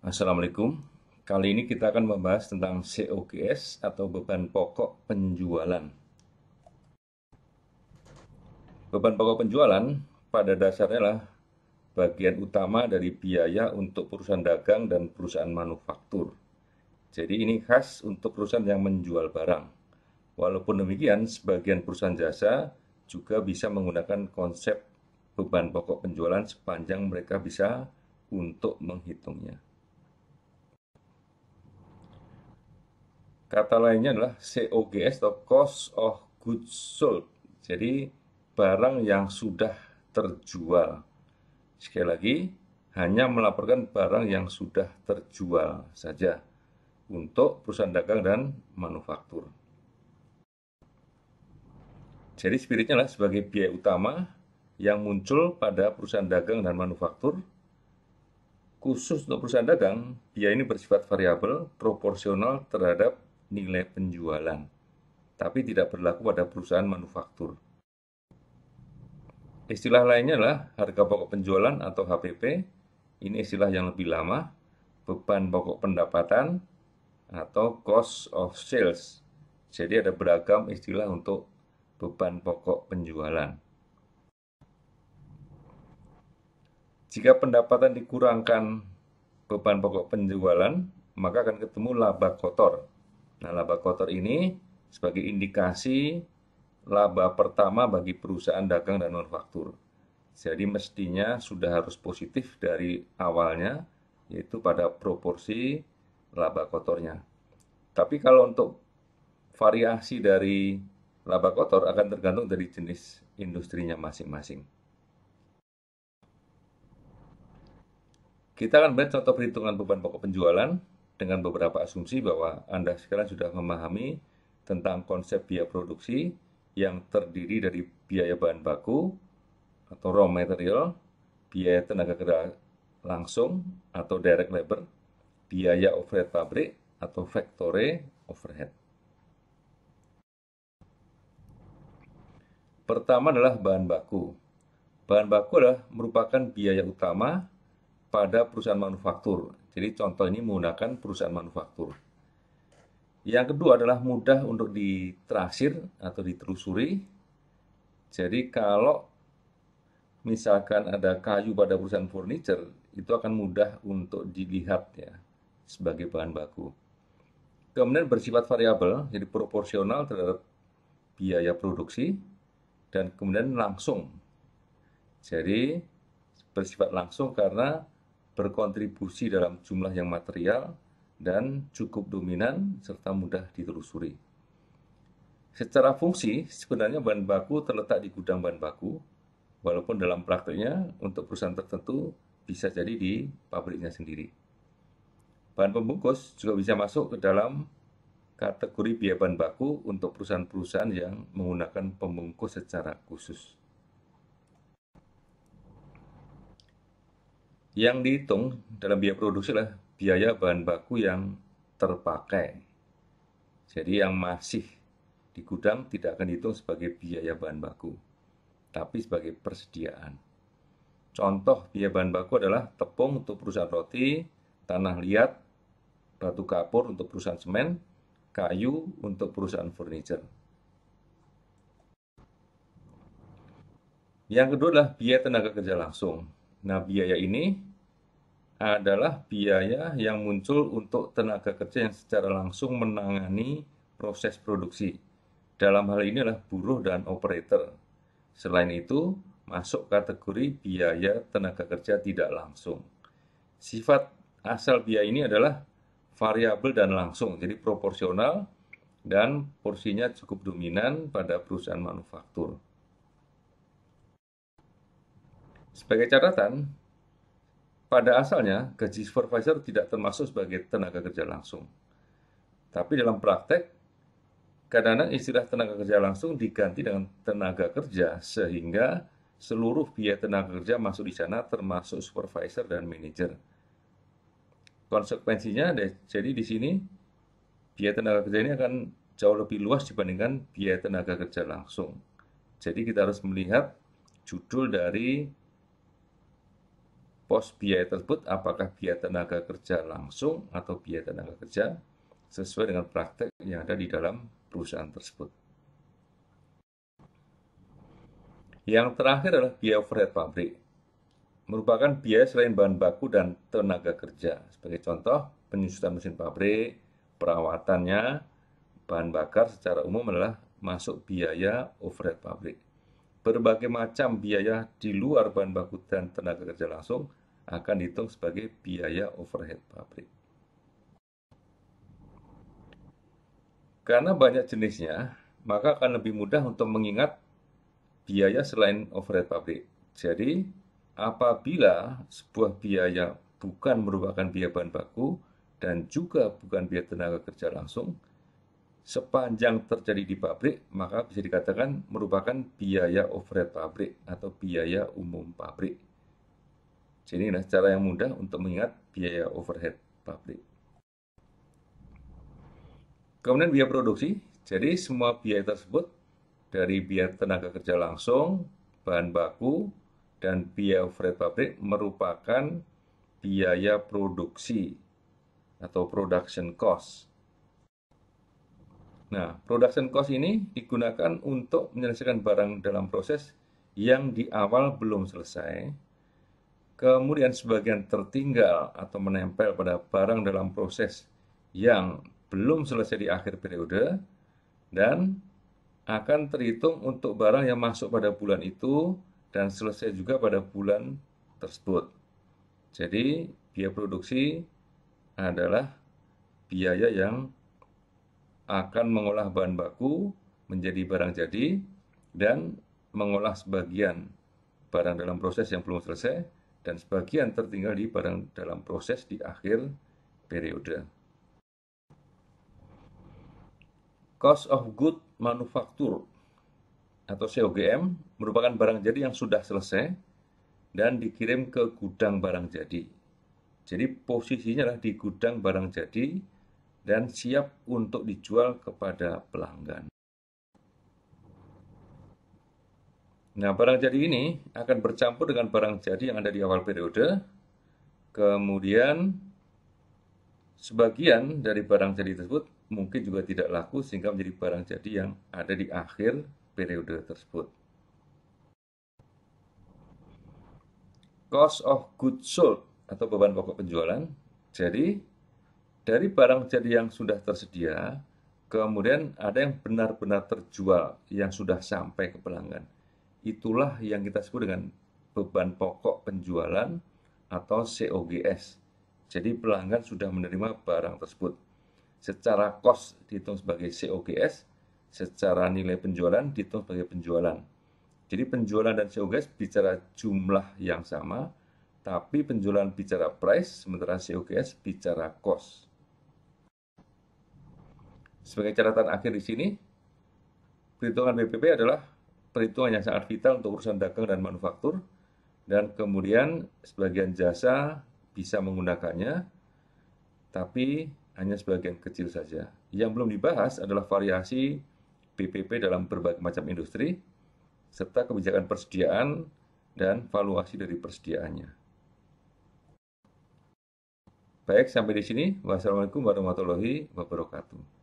Assalamualaikum. Kali ini kita akan membahas tentang COGS atau beban pokok penjualan. Beban pokok penjualan pada dasarnya adalah bagian utama dari biaya untuk perusahaan dagang dan perusahaan manufaktur. Jadi ini khas untuk perusahaan yang menjual barang. Walaupun demikian, sebagian perusahaan jasa juga bisa menggunakan konsep beban pokok penjualan sepanjang mereka bisa untuk menghitungnya. Kata lainnya adalah COGS atau Cost of Goods Sold. Jadi barang yang sudah terjual. Sekali lagi, hanya melaporkan barang yang sudah terjual saja untuk perusahaan dagang dan manufaktur. Jadi spiritnya adalah sebagai biaya utama yang muncul pada perusahaan dagang dan manufaktur. Khusus untuk perusahaan dagang, biaya ini bersifat variabel proporsional terhadap nilai penjualan, tapi tidak berlaku pada perusahaan manufaktur. Istilah lainnya adalah harga pokok penjualan atau HPP. Ini istilah yang lebih lama. Beban pokok pendapatan atau cost of sales. Jadi ada beragam istilah untuk beban pokok penjualan. Jika pendapatan dikurangkan beban pokok penjualan, maka akan ketemu laba kotor. Nah, laba kotor ini sebagai indikasi laba pertama bagi perusahaan dagang dan manufaktur. Jadi mestinya sudah harus positif dari awalnya, yaitu pada proporsi laba kotornya. Tapi kalau untuk variasi dari laba kotor akan tergantung dari jenis industrinya masing-masing. Kita akan melihat contoh perhitungan beban pokok penjualan dengan beberapa asumsi bahwa Anda sekarang sudah memahami tentang konsep biaya produksi yang terdiri dari biaya bahan baku atau raw material, biaya tenaga kerja langsung atau direct labor, biaya overhead pabrik atau factory overhead. Pertama adalah bahan baku. Bahan baku adalah merupakan biaya utama pada perusahaan manufaktur. Jadi contoh ini menggunakan perusahaan manufaktur. Yang kedua adalah mudah untuk ditransfer atau ditelusuri. Jadi kalau misalkan ada kayu pada perusahaan furniture, itu akan mudah untuk dilihat ya sebagai bahan baku. Kemudian bersifat variabel, jadi proporsional terhadap biaya produksi, dan kemudian langsung. Jadi bersifat langsung karena berkontribusi dalam jumlah yang material dan cukup dominan serta mudah ditelusuri. Secara fungsi, sebenarnya bahan baku terletak di gudang bahan baku, walaupun dalam prakteknya untuk perusahaan tertentu bisa jadi di pabriknya sendiri. Bahan pembungkus juga bisa masuk ke dalam kategori biaya bahan baku untuk perusahaan-perusahaan yang menggunakan pembungkus secara khusus. Yang dihitung dalam biaya produksi adalah biaya bahan baku yang terpakai. Jadi yang masih di gudang tidak akan dihitung sebagai biaya bahan baku, tapi sebagai persediaan. Contoh biaya bahan baku adalah tepung untuk perusahaan roti, tanah liat, batu kapur untuk perusahaan semen, kayu untuk perusahaan furniture. Yang kedua adalah biaya tenaga kerja langsung. Nah, biaya ini adalah biaya yang muncul untuk tenaga kerja yang secara langsung menangani proses produksi. Dalam hal ini adalah buruh dan operator. Selain itu, masuk kategori biaya tenaga kerja tidak langsung. Sifat asal biaya ini adalah variabel dan langsung, jadi proporsional dan porsinya cukup dominan pada perusahaan manufaktur. Sebagai catatan, pada asalnya gaji supervisor tidak termasuk sebagai tenaga kerja langsung. Tapi dalam praktek, kadang-kadang istilah tenaga kerja langsung diganti dengan tenaga kerja sehingga seluruh biaya tenaga kerja masuk di sana termasuk supervisor dan manajer. Konsekuensinya jadi di sini biaya tenaga kerja ini akan jauh lebih luas dibandingkan biaya tenaga kerja langsung. Jadi kita harus melihat judul dari pos biaya tersebut apakah biaya tenaga kerja langsung atau biaya tenaga kerja sesuai dengan praktek yang ada di dalam perusahaan tersebut. Yang terakhir adalah biaya overhead pabrik. Merupakan biaya selain bahan baku dan tenaga kerja. Sebagai contoh, penyusutan mesin pabrik, perawatannya, bahan bakar secara umum adalah masuk biaya overhead pabrik. Berbagai macam biaya di luar bahan baku dan tenaga kerja langsung akan dihitung sebagai biaya overhead pabrik. Karena banyak jenisnya, maka akan lebih mudah untuk mengingat biaya selain overhead pabrik. Jadi, apabila sebuah biaya bukan merupakan biaya bahan baku dan juga bukan biaya tenaga kerja langsung, sepanjang terjadi di pabrik, maka bisa dikatakan merupakan biaya overhead pabrik atau biaya umum pabrik. Jadi ini cara yang mudah untuk mengingat biaya overhead pabrik. Kemudian biaya produksi, jadi semua biaya tersebut dari biaya tenaga kerja langsung, bahan baku, dan biaya overhead pabrik merupakan biaya produksi atau production cost. Nah, production cost ini digunakan untuk menyelesaikan barang dalam proses yang di awal belum selesai, kemudian sebagian tertinggal atau menempel pada barang dalam proses yang belum selesai di akhir periode, dan akan terhitung untuk barang yang masuk pada bulan itu dan selesai juga pada bulan tersebut. Jadi, biaya produksi adalah biaya yang akan mengolah bahan baku menjadi barang jadi dan mengolah sebagian barang dalam proses yang belum selesai dan sebagian tertinggal di barang dalam proses di akhir periode. Cost of Good Manufacture atau COGM merupakan barang jadi yang sudah selesai dan dikirim ke gudang barang jadi. Jadi posisinya adalah di gudang barang jadi dan siap untuk dijual kepada pelanggan. Nah, barang jadi ini akan bercampur dengan barang jadi yang ada di awal periode, kemudian sebagian dari barang jadi tersebut mungkin juga tidak laku sehingga menjadi barang jadi yang ada di akhir periode tersebut. Cost of goods sold atau beban pokok penjualan. Jadi dari barang jadi yang sudah tersedia, kemudian ada yang benar-benar terjual, yang sudah sampai ke pelanggan. Itulah yang kita sebut dengan beban pokok penjualan atau COGS. Jadi pelanggan sudah menerima barang tersebut. Secara cost dihitung sebagai COGS, secara nilai penjualan dihitung sebagai penjualan. Jadi penjualan dan COGS bicara jumlah yang sama, tapi penjualan bicara price, sementara COGS bicara cost. Sebagai catatan akhir di sini, perhitungan BPP adalah perhitungan yang sangat vital untuk urusan dagang dan manufaktur, dan kemudian sebagian jasa bisa menggunakannya, tapi hanya sebagian kecil saja. Yang belum dibahas adalah variasi BPP dalam berbagai macam industri, serta kebijakan persediaan dan valuasi dari persediaannya. Baik, sampai di sini. Wassalamualaikum warahmatullahi wabarakatuh.